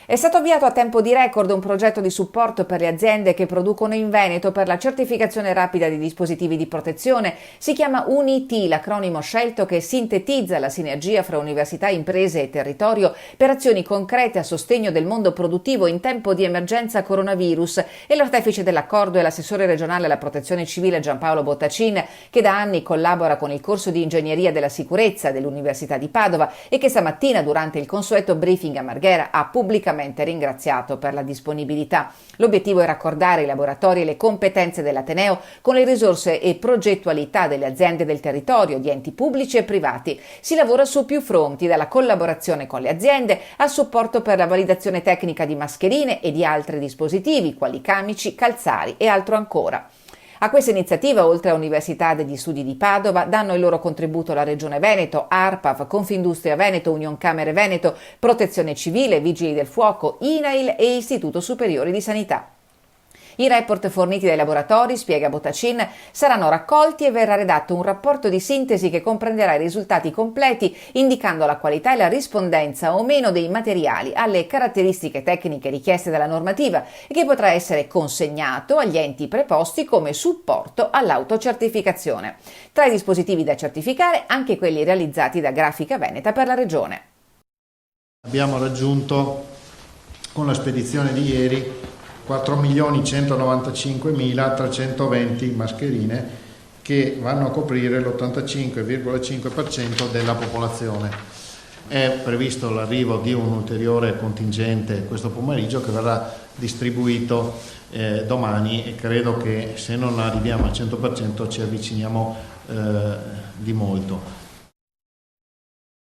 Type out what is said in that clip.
È stato avviato a tempo di record un progetto di supporto per le aziende che producono in Veneto per la certificazione rapida di dispositivi di protezione. Si chiama UNIT, l'acronimo scelto che sintetizza la sinergia fra università, imprese e territorio per azioni concrete a sostegno del mondo produttivo in tempo di emergenza coronavirus, e l'artefice dell'accordo è l'assessore regionale alla protezione civile Giampaolo Bottacin, che da anni collabora con il corso di ingegneria della sicurezza dell'Università di Padova e che stamattina durante il consueto briefing a Marghera ha pubblicamente ringraziato per la disponibilità. L'obiettivo è raccordare i laboratori e le competenze dell'Ateneo con le risorse e progettualità delle aziende del territorio, di enti pubblici e privati. Si lavora su più fronti, dalla collaborazione con le aziende al supporto per la validazione tecnica di mascherine e di altri dispositivi, quali camici, calzari e altro ancora. A questa iniziativa, oltre a Università degli Studi di Padova, danno il loro contributo la Regione Veneto, ARPAV, Confindustria Veneto, Union Camere Veneto, Protezione Civile, Vigili del Fuoco, INAIL e Istituto Superiore di Sanità. I report forniti dai laboratori, spiega Bottacin, saranno raccolti e verrà redatto un rapporto di sintesi che comprenderà i risultati completi, indicando la qualità e la rispondenza o meno dei materiali alle caratteristiche tecniche richieste dalla normativa e che potrà essere consegnato agli enti preposti come supporto all'autocertificazione. Tra i dispositivi da certificare anche quelli realizzati da Grafica Veneta per la Regione. Abbiamo raggiunto con la spedizione di ieri 4.195.320 mascherine che vanno a coprire l'85,5% della popolazione. È previsto l'arrivo di un ulteriore contingente questo pomeriggio che verrà distribuito domani, e credo che se non arriviamo al 100% ci avviciniamo di molto.